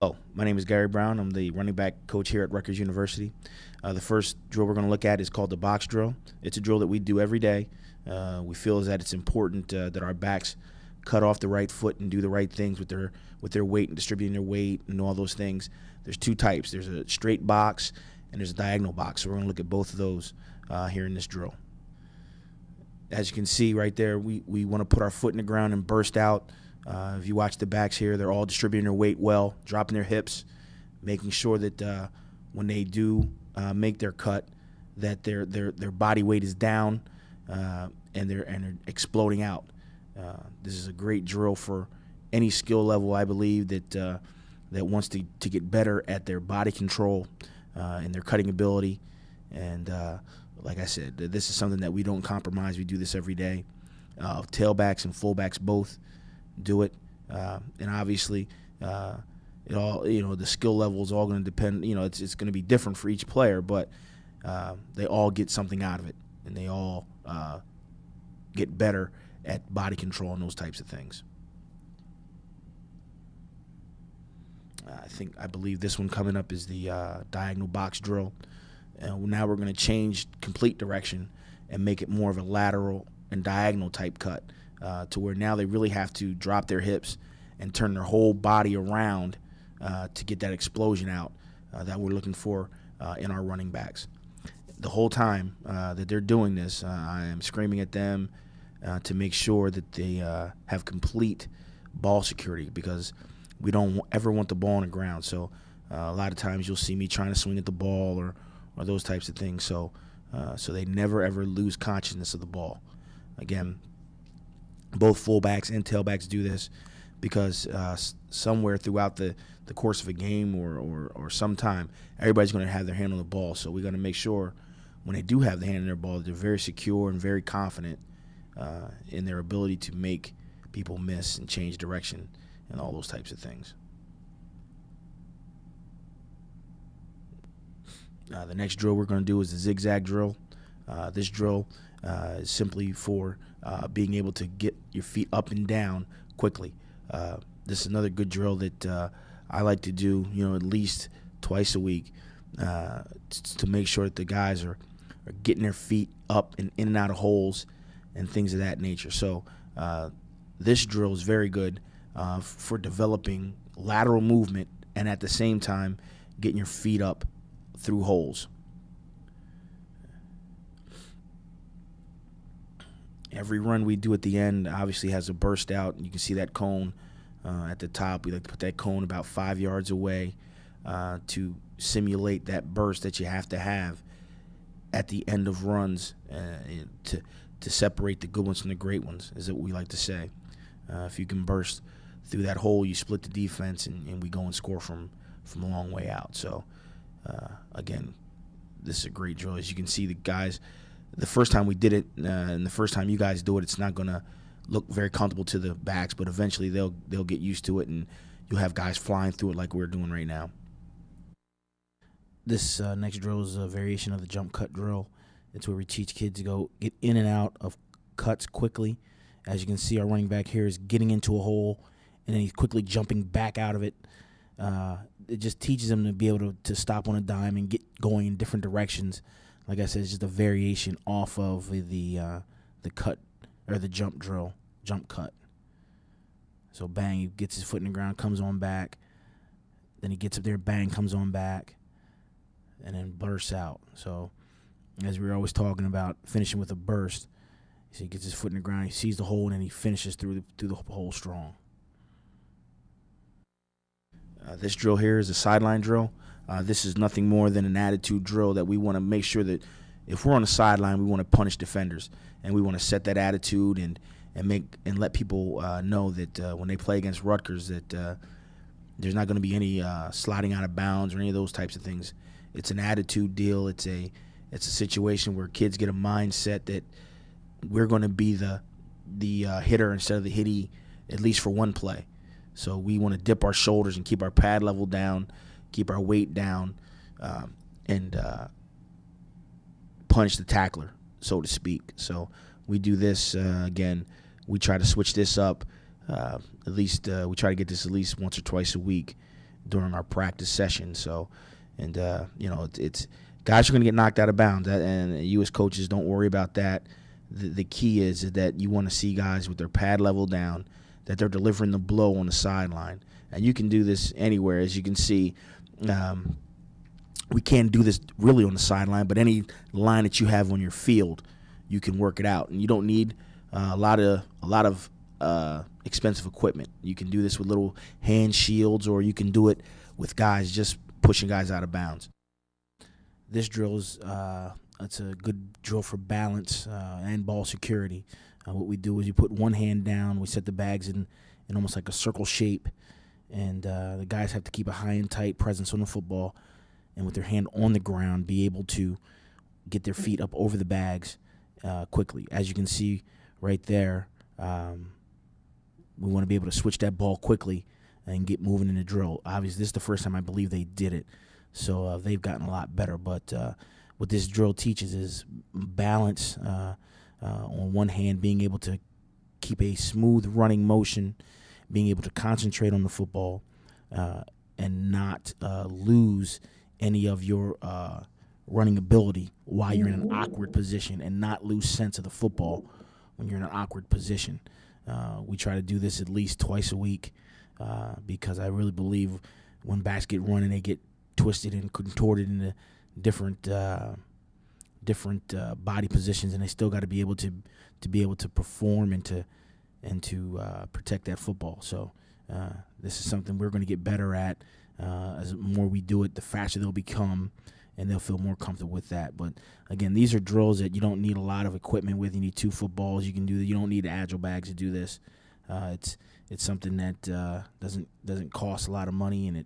Oh, my name is Gary Brown. I'm the running back coach here at Rutgers University. The first drill we're going to look at is called the box drill. It's a drill that we do every day. We feel is that it's important that our backs cut off the right foot and do the right things with their weight and distributing their weight and all those things. There's two types. There's a straight box and there's a diagonal box. So we're going to look at both of those here in this drill. As you can see right there, we want to put our foot in the ground and burst out. If you watch the backs here, they're all distributing their weight well, dropping their hips, making sure that when they do make their cut, that their body weight is down and they're exploding out. This is a great drill for any skill level, I believe, that wants to get better at their body control and their cutting ability. And like I said, this is something that we don't compromise. We do this every day. Tailbacks and fullbacks both do it, and obviously, it all the skill level is all going to depend. It's going to be different for each player, but they all get something out of it, and they all get better at body control and those types of things. I believe this one coming up is the diagonal box drill. Now we're going to change complete direction and make it more of a lateral and diagonal type cut, to where now they really have to drop their hips and turn their whole body around to get that explosion out that we're looking for in our running backs. The whole time that they're doing this, I am screaming at them to make sure that they have complete ball security, because we don't ever want the ball on the ground. So a lot of times you'll see me trying to swing at the ball or those types of things. So they never ever lose consciousness of the ball. Again, both fullbacks and tailbacks do this because somewhere throughout the course of a game or sometime, everybody's going to have their hand on the ball. So we're going to make sure when they do have the hand in their ball that they're very secure and very confident in their ability to make people miss and change direction and all those types of things. The next drill we're going to do is the zigzag drill. This drill is simply for being able to get your feet up and down quickly. This is another good drill that I like to do, at least twice a week to make sure that the guys are getting their feet up and in and out of holes and things of that nature. So this drill is very good for developing lateral movement and at the same time getting your feet up through holes. Every run we do at the end obviously has a burst out. You can see that cone at the top. We like to put that cone about 5 yards away to simulate that burst that you have to have at the end of runs to separate the good ones from the great ones, is what we like to say. If you can burst through that hole, you split the defense, and we go and score from a long way out. So again, this is a great drill. As you can see, the guys, the first time we did it and the first time you guys do it, it's not going to look very comfortable to the backs, but eventually they'll get used to it, and you'll have guys flying through it like we're doing right now. This next drill is a variation of the jump cut drill. It's where we teach kids to get in and out of cuts quickly. As you can see, our running back here is getting into a hole, and then he's quickly jumping back out of it. It just teaches them to be able to stop on a dime and get going in different directions. Like I said, it's just a variation off of the cut or the jump drill, jump cut. So bang, he gets his foot in the ground, comes on back. Then he gets up there, bang, comes on back, and then bursts out. So as we were always talking about, finishing with a burst. So he gets his foot in the ground, he sees the hole, and then he finishes through the hole strong. This drill here is a sideline drill. This is nothing more than an attitude drill that we want to make sure that if we're on the sideline, we want to punish defenders, and we want to set that attitude and let people know that when they play against Rutgers that there's not going to be any sliding out of bounds or any of those types of things. It's an attitude deal. It's a situation where kids get a mindset that we're going to be the hitter instead of the hittee, at least for one play. So we want to dip our shoulders and keep our pad level down, keep our weight down, and punish the tackler, so to speak. So we do this, again, we try to switch this up. At least we try to get this at least once or twice a week, during our practice session. So, and it's guys are going to get knocked out of bounds, and you as coaches don't worry about that. The key is that you want to see guys with their pad level down, that they're delivering the blow on the sideline. And you can do this anywhere, as you can see. We can't do this really on the sideline, but any line that you have on your field, you can work it out. And you don't need a lot of expensive equipment. You can do this with little hand shields, or you can do it with guys just pushing guys out of bounds. This drill is it's a good drill for balance and ball security. What we do is you put one hand down. We set the bags in almost like a circle shape, and the guys have to keep a high and tight presence on the football, and with their hand on the ground, be able to get their feet up over the bags quickly. As you can see right there, we want to be able to switch that ball quickly and get moving in the drill. Obviously, this is the first time I believe they did it, so they've gotten a lot better. But what this drill teaches is balance on one hand, being able to keep a smooth running motion, being able to concentrate on the football, and not lose any of your running ability while you're in an awkward position, and not lose sense of the football when you're in an awkward position. We try to do this at least twice a week because I really believe when backs get running, they get twisted and contorted into different body positions, and they still got to be able to perform and to protect that football. So this is something we're going to get better at. As the more we do it, the faster they'll become, and they'll feel more comfortable with that. But again, these are drills that you don't need a lot of equipment with. You need 2 footballs. You can do. You don't need agile bags to do this. It's something that doesn't cost a lot of money, and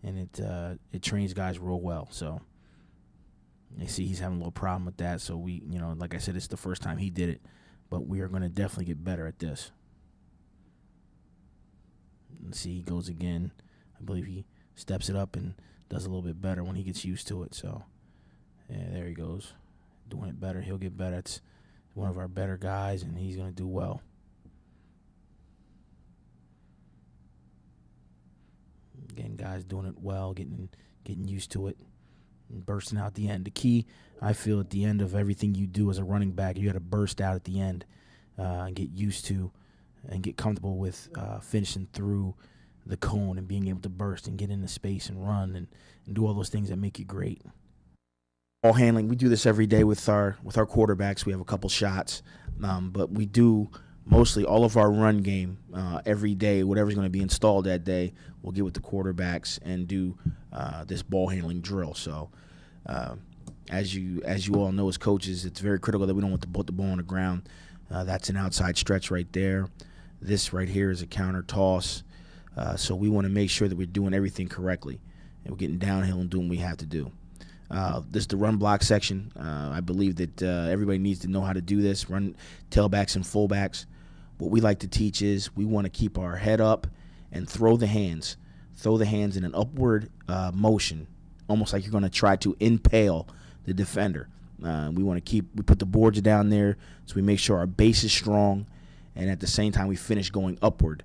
it trains guys real well. So you see, he's having a little problem with that. So we, like I said, it's the first time he did it, but we are going to definitely get better at this. Let's see, he goes again. I believe he steps it up and does a little bit better when he gets used to it. So, yeah, there he goes, doing it better. He'll get better. It's one of our better guys, and he's going to do well. Again, guys doing it well, getting used to it, and bursting out at the end. The key, I feel, at the end of everything you do as a running back, you got to burst out at the end and get used to and get comfortable with finishing through the cone and being able to burst and get into space and run and do all those things that make you great. Ball handling, we do this every day with our quarterbacks. We have a couple shots, but we do mostly all of our run game every day. Whatever's going to be installed that day, we'll get with the quarterbacks and do this ball handling drill. So as you all know as coaches, it's very critical that we don't want to put the ball on the ground. That's an outside stretch right there. This right here is a counter toss. So we want to make sure that we're doing everything correctly and we're getting downhill and doing what we have to do. This is the run block section. I believe that everybody needs to know how to do this, run tailbacks and fullbacks. What we like to teach is we want to keep our head up and throw the hands in an upward motion, almost like you're going to try to impale the defender. We put the boards down there so we make sure our base is strong, and at the same time we finish going upward.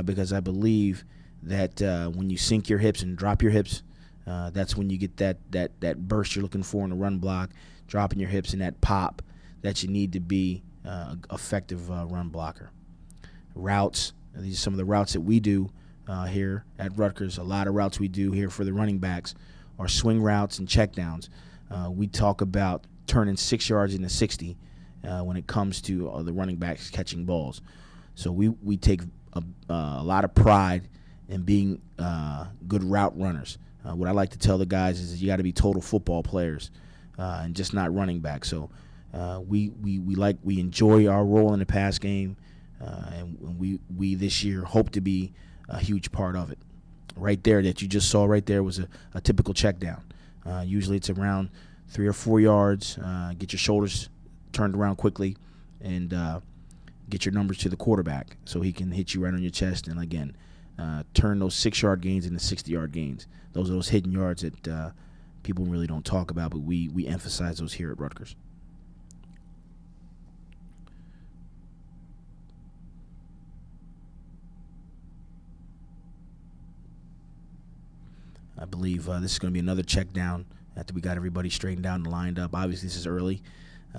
Because I believe that when you sink your hips and drop your hips, that's when you get that burst you're looking for in the run block, dropping your hips and that pop that you need to be an effective run blocker. Routes, these are some of the routes that we do here at Rutgers. A lot of routes we do here for the running backs are swing routes and checkdowns. We talk about turning 6 yards into 60 when it comes to the running backs catching balls. So we take a lot of pride in being good route runners. What I like to tell the guys is you got to be total football players and just not running back. So we enjoy our role in the pass game, and we this year hope to be a huge part of it. Right there that you just saw right there was a typical check down. Usually it's around 3 or 4 yards. Get your shoulders turned around quickly and get your numbers to the quarterback so he can hit you right on your chest, and again turn those 6-yard gains into 60-yard gains. Those are those hidden yards that people really don't talk about, but we emphasize those here at Rutgers. believe this is going to be another check down after we got everybody straightened out and lined up. Obviously, this is early,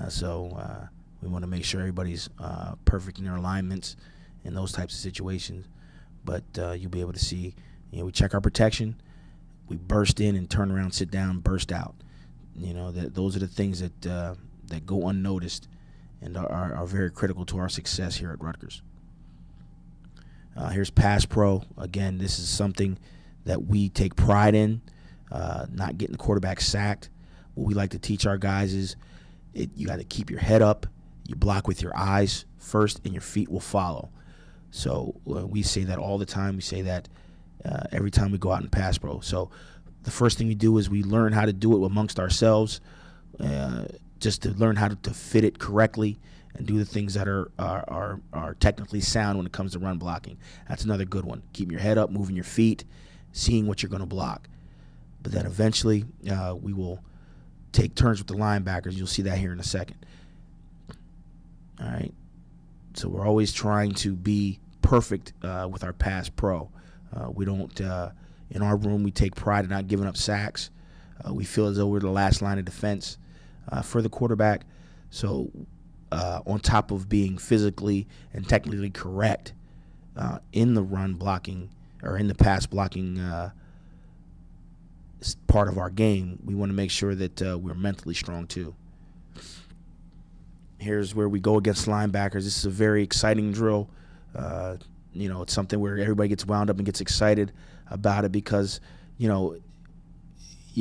so we want to make sure everybody's perfect in their alignments in those types of situations. But you'll be able to see, we check our protection, we burst in and turn around, sit down, burst out. Those are the things that go unnoticed and are very critical to our success here at Rutgers. Here's pass pro. Again, this is something that we take pride in, not getting the quarterback sacked. What we like to teach our guys is you got to keep your head up. You block with your eyes first, and your feet will follow. So we say that all the time. We say that every time we go out and pass pro. So the first thing we do is we learn how to do it amongst ourselves, just to learn how to fit it correctly and do the things that are technically sound when it comes to run blocking. That's another good one. Keeping your head up, moving your feet, seeing what you're going to block. But then eventually we will take turns with the linebackers. You'll see that here in a second. All right. So we're always trying to be perfect with our pass pro. We don't, in our room, we take pride in not giving up sacks. We feel as though we're the last line of defense for the quarterback. So on top of being physically and technically correct in the run blocking or in the pass blocking part of our game, we want to make sure that we're mentally strong too. Here's where we go against linebackers. This is a very exciting drill. It's something where everybody gets wound up and gets excited about it because, you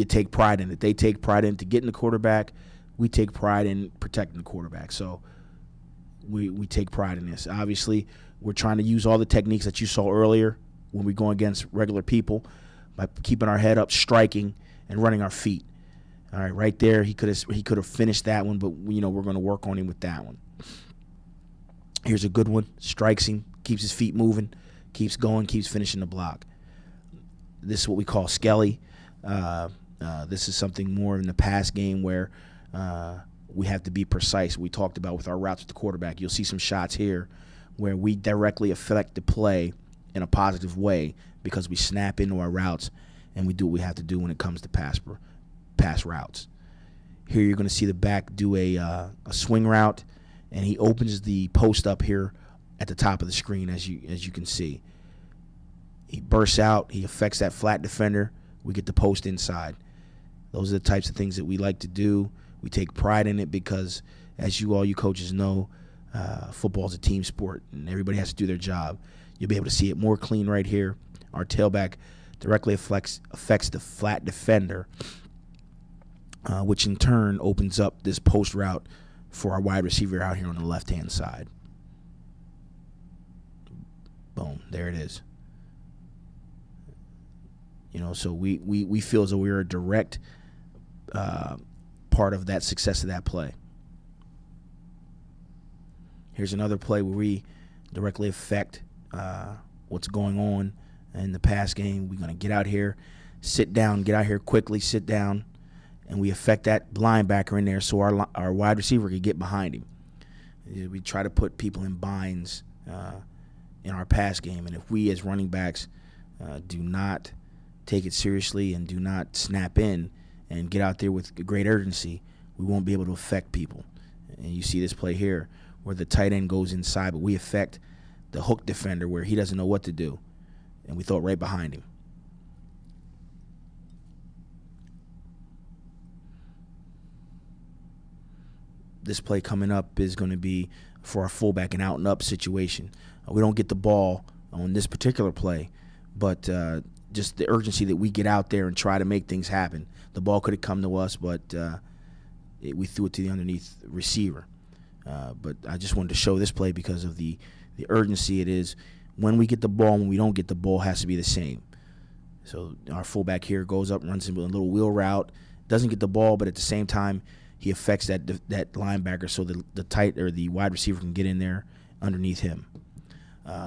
take pride in it. They take pride in it to getting the quarterback. We take pride in protecting the quarterback. So we take pride in this. Obviously, we're trying to use all the techniques that you saw earlier when we go against regular people by keeping our head up, striking, and running our feet. All right, right there, he could have finished that one, but we're going to work on him with that one. Here's a good one. Strikes him, keeps his feet moving, keeps going, keeps finishing the block. This is what we call skelly. This is something more in the pass game where we have to be precise. We talked about with our routes with the quarterback. You'll see some shots here where we directly affect the play in a positive way because we snap into our routes and we do what we have to do when it comes to pass routes. Here you're going to see the back do a swing route, and he opens the post up here at the top of the screen as you can see. He bursts out. He affects that flat defender. We get the post inside. Those are the types of things that we like to do. We take pride in it because, as all you coaches know, football is a team sport, and everybody has to do their job. You'll be able to see it more clean right here. Our tailback directly affects the flat defender, which in turn opens up this post route for our wide receiver out here on the left-hand side. Boom, there it is. So we feel as though we're a direct part of that success of that play. Here's another play where we directly affect what's going on in the pass game. We're going to get out here, sit down, get out here quickly, sit down, and we affect that linebacker in there so our wide receiver can get behind him. We try to put people in binds in our pass game, and if we as running backs do not take it seriously and do not snap in and get out there with great urgency, we won't be able to affect people. And you see this play here where the tight end goes inside, but we affect the hook defender where he doesn't know what to do, and we throw it right behind him. This play coming up is going to be for our fullback, an out and up situation. We don't get the ball on this particular play, but just the urgency that we get out there and try to make things happen. The ball could have come to us, but we threw it to the underneath receiver. But I just wanted to show this play because of the urgency it is. When we get the ball, when we don't get the ball, has to be the same. So our fullback here goes up, runs a little wheel route, doesn't get the ball, but at the same time, he affects that linebacker so the tight or the wide receiver can get in there underneath him.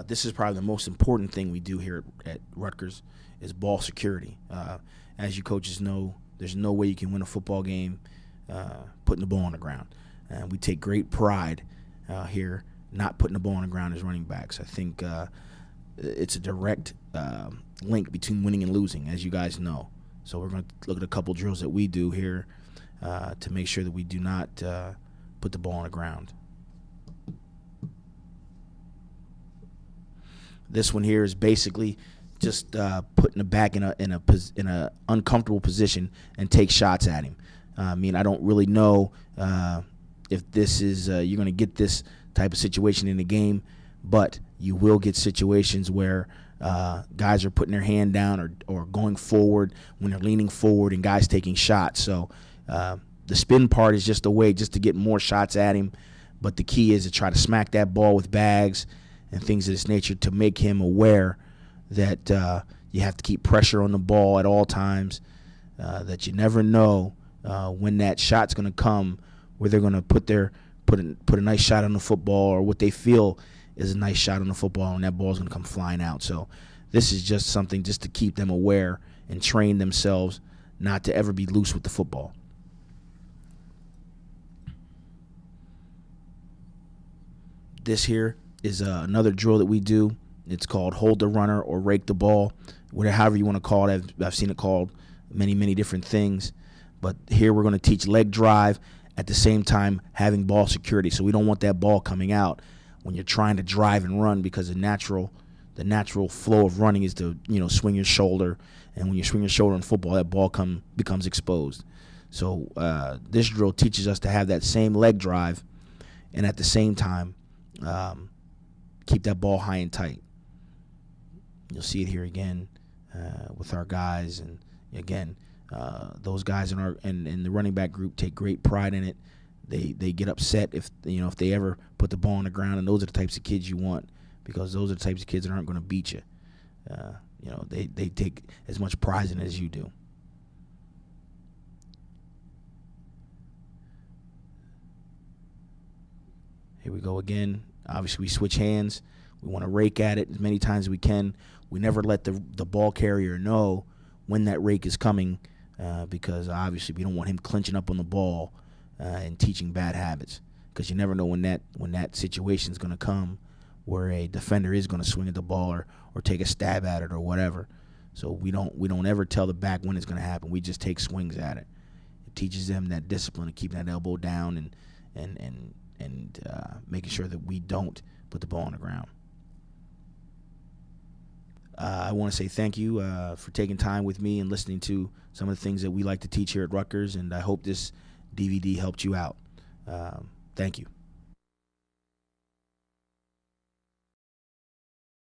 This is probably the most important thing we do here at Rutgers is ball security. As you coaches know, there's no way you can win a football game putting the ball on the ground. And we take great pride here not putting the ball on the ground as running backs. I think it's a direct link between winning and losing, as you guys know. So we're going to look at a couple drills that we do here to make sure that we do not put the ball on the ground. This one here is basically just putting the back in a uncomfortable position and take shots at him. I mean, I don't really know if this is you're going to get this type of situation in the game, but you will get situations where guys are putting their hand down or going forward when they're leaning forward and guys taking shots. So the spin part is just a way just to get more shots at him, but the key is to try to smack that ball with bags and things of this nature to make him aware that you have to keep pressure on the ball at all times, that you never know when that shot's going to come, where they're going to put a nice shot on the football, or what they feel is a nice shot on the football, and that ball's going to come flying out. So this is just something just to keep them aware and train themselves not to ever be loose with the football. This here is another drill that we do. It's called hold the runner or rake the ball, however you want to call it. I've seen it called many, many different things. But here we're going to teach leg drive at the same time having ball security. So we don't want that ball coming out when you're trying to drive and run, because the natural flow of running is to swing your shoulder, and when you swing your shoulder in football, that ball becomes exposed. So this drill teaches us to have that same leg drive, and at the same time keep that ball high and tight. You'll see it here again with our guys, and again, those guys in the running back group take great pride in it. They get upset if they ever put the ball on the ground, and those are the types of kids you want, because those are the types of kids that aren't going to beat you. They take as much pride in it as you do. Here we go again. Obviously, we switch hands. We want to rake at it as many times as we can. We never let the ball carrier know when that rake is coming, because obviously we don't want him clinching up on the ball and teaching bad habits, because you never know when that situation is going to come where a defender is going to swing at the ball or take a stab at it or whatever. So we don't ever tell the back when it's going to happen. We just take swings at it. It teaches them that discipline of keeping that elbow down and making sure that we don't put the ball on the ground. I want to say thank you for taking time with me and listening to some of the things that we like to teach here at Rutgers, and I hope this DVD helped you out. Thank you.